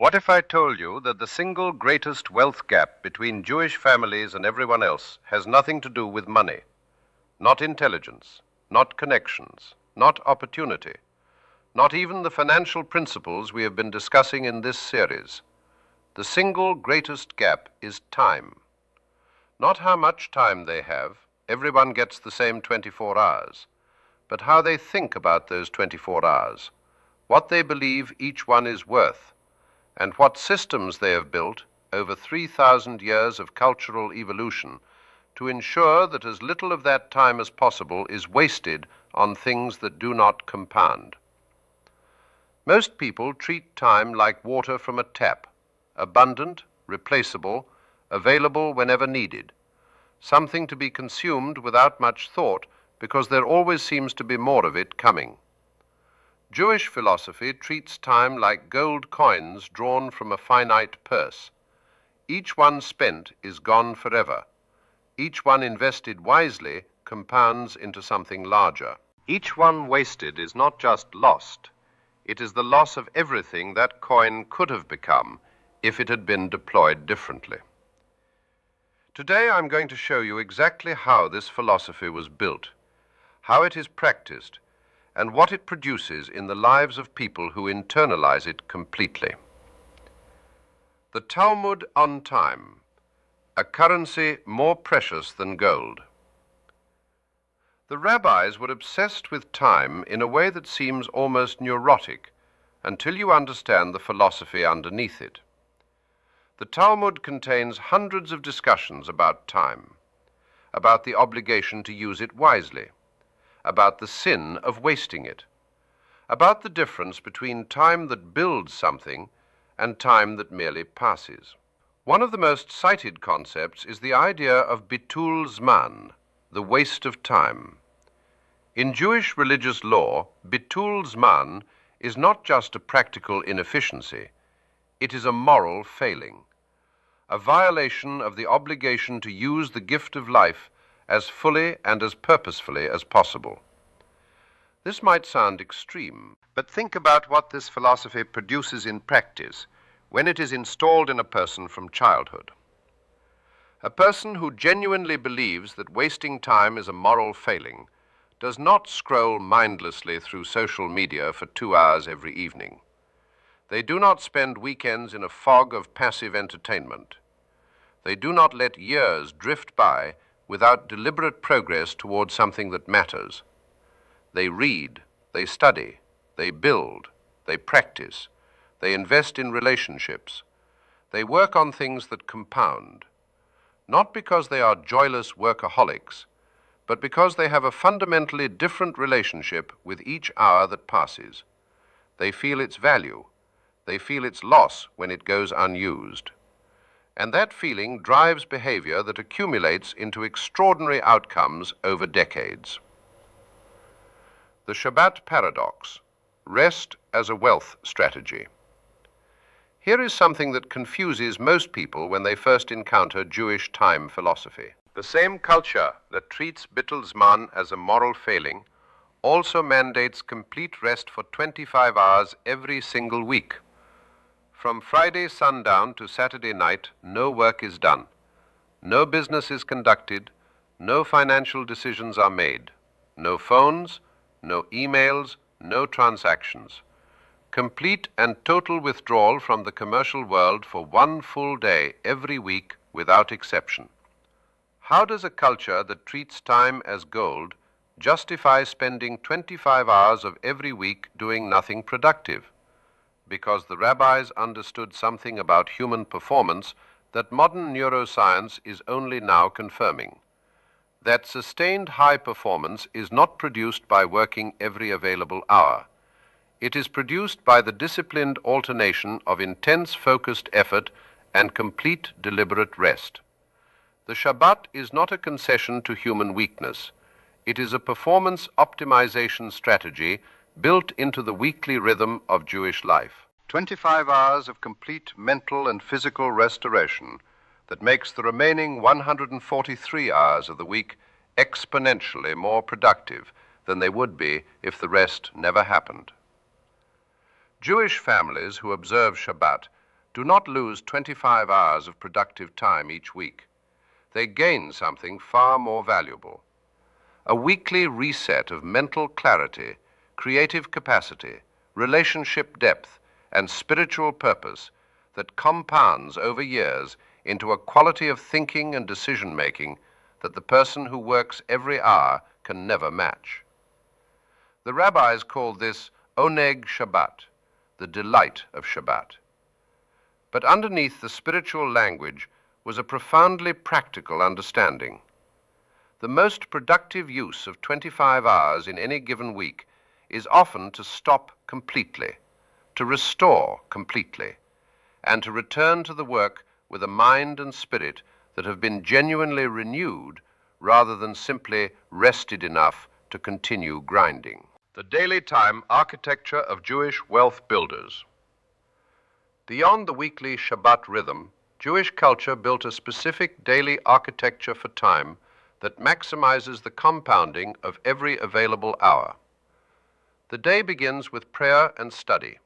What if I told you that the single greatest wealth gap between Jewish families and everyone else has nothing to do with money, not intelligence, not connections, not opportunity, not even the financial principles we have been discussing in this series? The single greatest gap is time. Not how much time they have, everyone gets the same 24 hours, but how they think about those 24 hours, what they believe each one is worth, and what systems they have built over 3,000 years of cultural evolution to ensure that as little of that time as possible is wasted on things that do not compound. Most people treat time like water from a tap, abundant, replaceable, available whenever needed, something to be consumed without much thought because there always seems to be more of it coming. Jewish philosophy treats time like gold coins drawn from a finite purse. Each one spent is gone forever. Each one invested wisely compounds into something larger. Each one wasted is not just lost. It is the loss of everything that coin could have become if it had been deployed differently. Today I'm going to show you exactly how this philosophy was built, how it is practiced, and what it produces in the lives of people who internalize it completely. The Talmud on time, a currency more precious than gold. The rabbis were obsessed with time in a way that seems almost neurotic until you understand the philosophy underneath it. The Talmud contains hundreds of discussions about time, about the obligation to use it wisely, about the sin of wasting it, about the difference between time that builds something and time that merely passes. One of the most cited concepts is the idea of Bitul Zman, the waste of time. In Jewish religious law, Bitul Zman is not just a practical inefficiency, it is a moral failing, a violation of the obligation to use the gift of life as fully and as purposefully as possible. This might sound extreme, but think about what this philosophy produces in practice when it is installed in a person from childhood. A person who genuinely believes that wasting time is a moral failing does not scroll mindlessly through social media for 2 hours every evening. They do not spend weekends in a fog of passive entertainment. They do not let years drift by without deliberate progress toward something that matters. They read, they study, they build, they practice, they invest in relationships. They work on things that compound, not because they are joyless workaholics, but because they have a fundamentally different relationship with each hour that passes. They feel its value. They feel its loss when it goes unused. And that feeling drives behavior that accumulates into extraordinary outcomes over decades. The Shabbat paradox, rest as a wealth strategy. Here is something that confuses most people when they first encounter Jewish time philosophy. The same culture that treats Bitul Zman as a moral failing also mandates complete rest for 25 hours every single week. From Friday sundown to Saturday night, no work is done. No business is conducted. No financial decisions are made. No phones, no emails, no transactions. Complete and total withdrawal from the commercial world for 1 full day every week without exception. How does a culture that treats time as gold justify spending 25 hours of every week doing nothing productive? Because the rabbis understood something about human performance that modern neuroscience is only now confirming. That sustained high performance is not produced by working every available hour. It is produced by the disciplined alternation of intense focused effort and complete deliberate rest. The Shabbat is not a concession to human weakness. It is a performance optimization strategy built into the weekly rhythm of Jewish life. 25 hours of complete mental and physical restoration that makes the remaining 143 hours of the week exponentially more productive than they would be if the rest never happened. Jewish families who observe Shabbat do not lose 25 hours of productive time each week. They gain something far more valuable. A weekly reset of mental clarity, creative capacity, relationship depth, and spiritual purpose that compounds over years into a quality of thinking and decision-making that the person who works every hour can never match. The rabbis called this oneg Shabbat, the delight of Shabbat. But underneath the spiritual language was a profoundly practical understanding. The most productive use of 25 hours in any given week is often to stop completely, to restore completely, and to return to the work with a mind and spirit that have been genuinely renewed rather than simply rested enough to continue grinding. The daily time architecture of Jewish wealth builders. Beyond the weekly Shabbat rhythm, Jewish culture built a specific daily architecture for time that maximizes the compounding of every available hour. The day begins with prayer and study.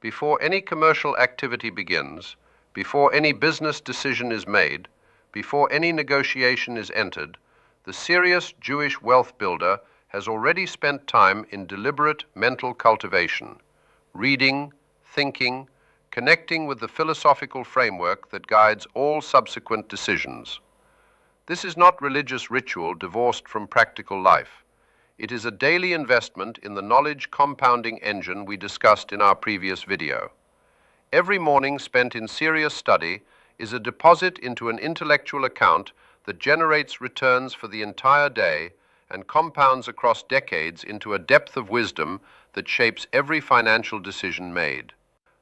Before any commercial activity begins, before any business decision is made, before any negotiation is entered, the serious Jewish wealth builder has already spent time in deliberate mental cultivation, reading, thinking, connecting with the philosophical framework that guides all subsequent decisions. This is not religious ritual divorced from practical life. It is a daily investment in the knowledge compounding engine we discussed in our previous video. Every morning spent in serious study is a deposit into an intellectual account that generates returns for the entire day and compounds across decades into a depth of wisdom that shapes every financial decision made.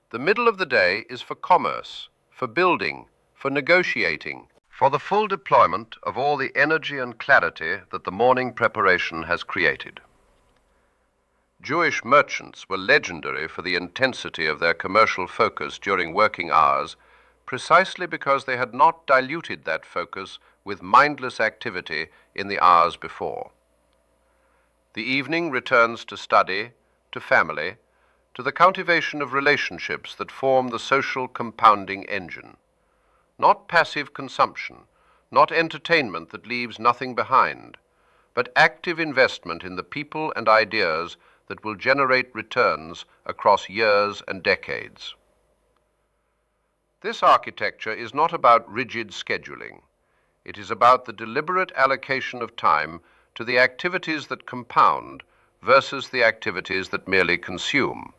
The middle of the day is for commerce, for building, for negotiating, for the full deployment of all the energy and clarity that the morning preparation has created. Jewish merchants were legendary for the intensity of their commercial focus during working hours, precisely because they had not diluted that focus with mindless activity in the hours before. The evening returns to study, to family, to the cultivation of relationships that form the social compounding engine. Not passive consumption, not entertainment that leaves nothing behind, but active investment in the people and ideas that will generate returns across years and decades. This architecture is not about rigid scheduling. It is about the deliberate allocation of time to the activities that compound versus the activities that merely consume,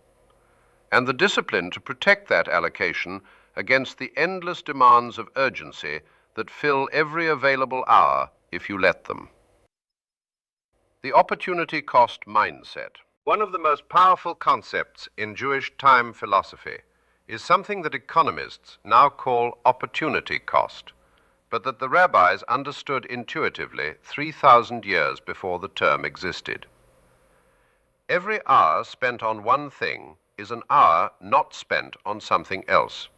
and the discipline to protect that allocation against the endless demands of urgency that fill every available hour if you let them. The opportunity cost mindset. One of the most powerful concepts in Jewish time philosophy is something that economists now call opportunity cost, but that the rabbis understood intuitively 3,000 years before the term existed. Every hour spent on one thing is an hour not spent on something else.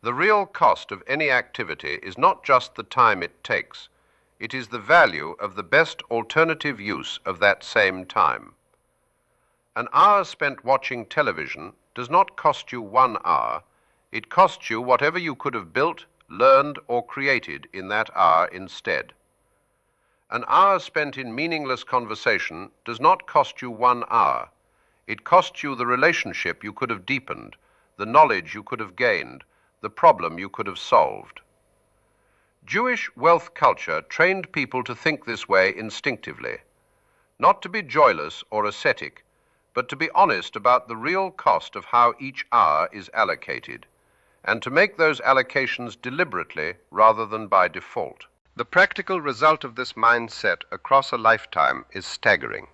The real cost of any activity is not just the time it takes, it is the value of the best alternative use of that same time. An hour spent watching television does not cost you 1 hour, it costs you whatever you could have built, learned, or created in that hour instead. An hour spent in meaningless conversation does not cost you 1 hour. It costs you the relationship you could have deepened, the knowledge you could have gained, the problem you could have solved. Jewish wealth culture trained people to think this way instinctively, not to be joyless or ascetic, but to be honest about the real cost of how each hour is allocated, and to make those allocations deliberately rather than by default. The practical result of this mindset across a lifetime is staggering.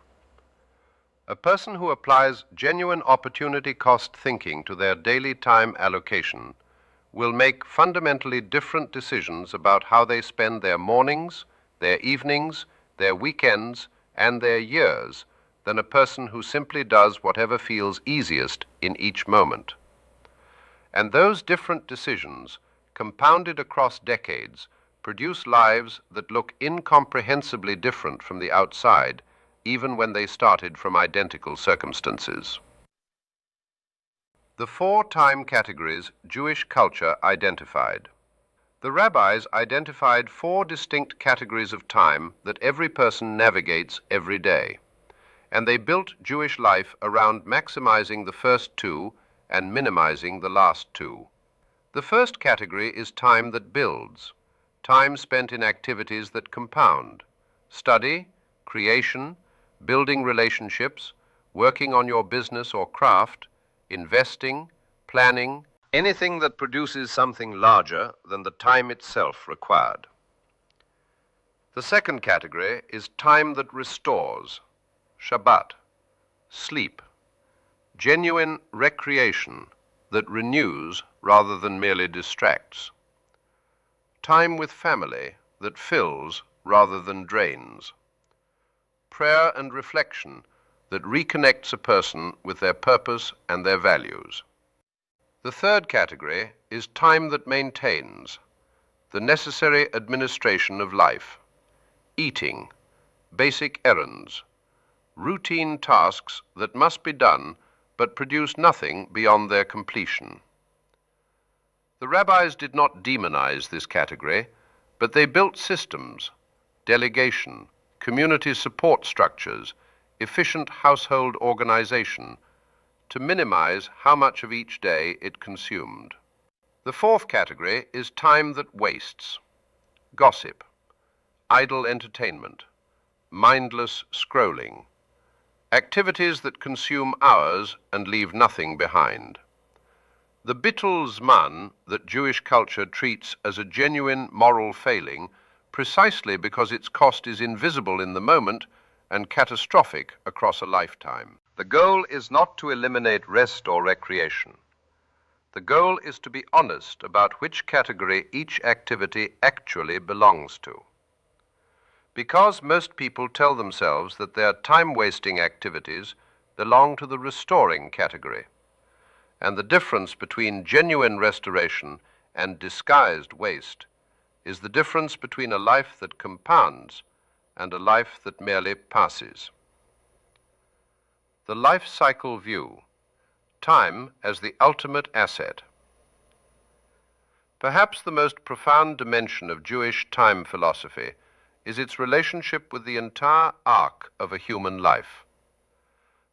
A person who applies genuine opportunity cost thinking to their daily time allocation will make fundamentally different decisions about how they spend their mornings, their evenings, their weekends, and their years than a person who simply does whatever feels easiest in each moment. And those different decisions, compounded across decades, produce lives that look incomprehensibly different from the outside, even when they started from identical circumstances. The 4 time categories Jewish culture identified. The rabbis identified 4 distinct categories of time that every person navigates every day, and they built Jewish life around maximizing the first 2 and minimizing the last 2. The first category is time that builds, time spent in activities that compound, study, creation, building relationships, working on your business or craft, investing, planning, anything that produces something larger than the time itself required. The second category is time that restores, Shabbat, sleep, genuine recreation that renews rather than merely distracts, time with family that fills rather than drains, prayer and reflection that reconnects a person with their purpose and their values. The third category is time that maintains, the necessary administration of life, eating, basic errands, routine tasks that must be done but produce nothing beyond their completion. The rabbis did not demonize this category, but they built systems, delegation, community support structures, efficient household organization, to minimize how much of each day it consumed. The fourth category is time that wastes, gossip, idle entertainment, mindless scrolling, activities that consume hours and leave nothing behind. The Bitul Zman that Jewish culture treats as a genuine moral failing precisely because its cost is invisible in the moment and catastrophic across a lifetime. The goal is not to eliminate rest or recreation. The goal is to be honest about which category each activity actually belongs to. Because most people tell themselves that their time-wasting activities belong to the restoring category, and the difference between genuine restoration and disguised waste is the difference between a life that compounds and a life that merely passes. The life cycle view, time as the ultimate asset. Perhaps the most profound dimension of Jewish time philosophy is its relationship with the entire arc of a human life.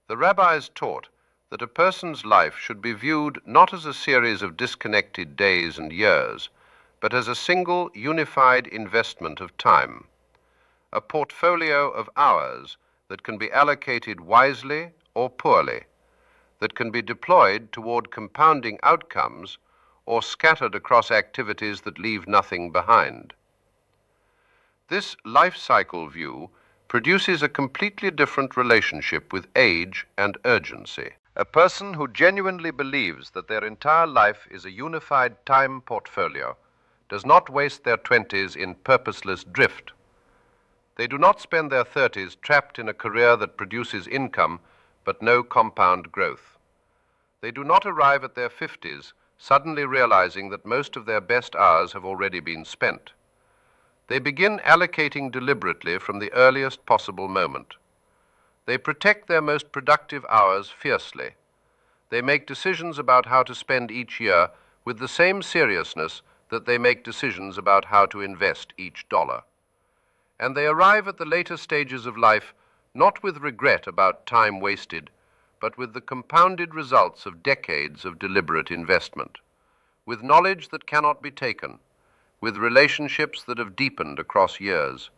The rabbis taught that a person's life should be viewed not as a series of disconnected days and years, but as a single unified investment of time, a portfolio of hours that can be allocated wisely or poorly, that can be deployed toward compounding outcomes or scattered across activities that leave nothing behind. This life cycle view produces a completely different relationship with age and urgency. A person who genuinely believes that their entire life is a unified time portfolio does not waste their 20s in purposeless drift. They do not spend their 30s trapped in a career that produces income but no compound growth. They do not arrive at their 50s suddenly realizing that most of their best hours have already been spent. They begin allocating deliberately from the earliest possible moment. They protect their most productive hours fiercely. They make decisions about how to spend each year with the same seriousness that they make decisions about how to invest each dollar. And they arrive at the later stages of life not with regret about time wasted, but with the compounded results of decades of deliberate investment, with knowledge that cannot be taken, with relationships that have deepened across years,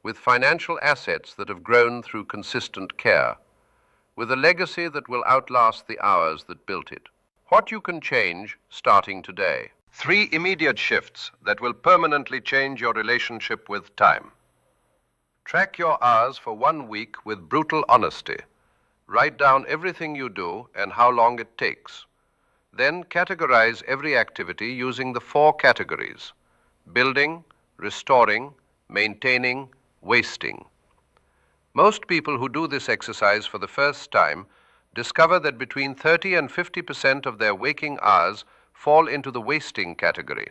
with financial assets that have grown through consistent care, with a legacy that will outlast the hours that built it. What you can change starting today. 3 immediate shifts that will permanently change your relationship with time. Track your hours for 1 week with brutal honesty. Write down everything you do and how long it takes. Then categorize every activity using the 4 categories: building, restoring, maintaining, wasting. Most people who do this exercise for the first time discover that between 30 and 50% of their waking hours fall into the wasting category.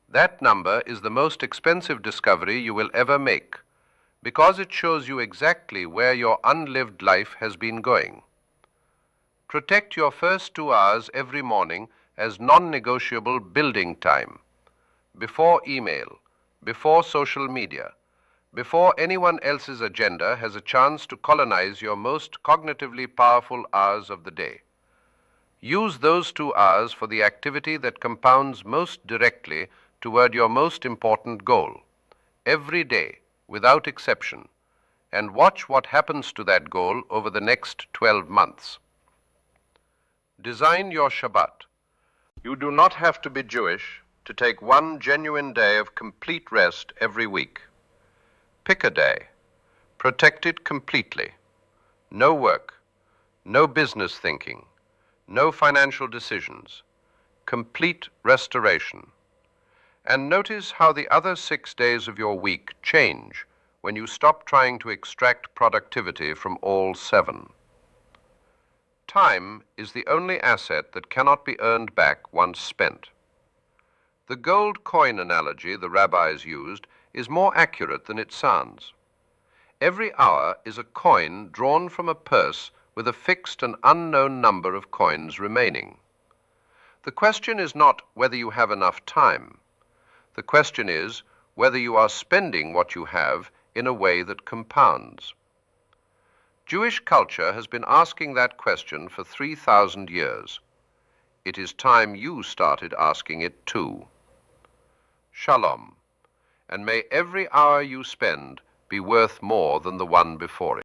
That number is the most expensive discovery you will ever make, because it shows you exactly where your unlived life has been going. Protect your first 2 hours every morning as non-negotiable building time. Before email, before social media, before anyone else's agenda has a chance to colonize your most cognitively powerful hours of the day. Use those 2 hours for the activity that compounds most directly toward your most important goal, every day, without exception, and watch what happens to that goal over the next 12 months. Design your Shabbat. You do not have to be Jewish to take one genuine day of complete rest every week. Pick a day. Protect it completely. No work, no business thinking, no financial decisions. Complete restoration. And notice how the other 6 days of your week change when you stop trying to extract productivity from all 7. Time is the only asset that cannot be earned back once spent. The gold coin analogy the rabbis used is more accurate than it sounds. Every hour is a coin drawn from a purse with a fixed and unknown number of coins remaining. The question is not whether you have enough time. The question is whether you are spending what you have in a way that compounds. Jewish culture has been asking that question for 3,000 years. It is time you started asking it too. Shalom, and may every hour you spend be worth more than the one before it.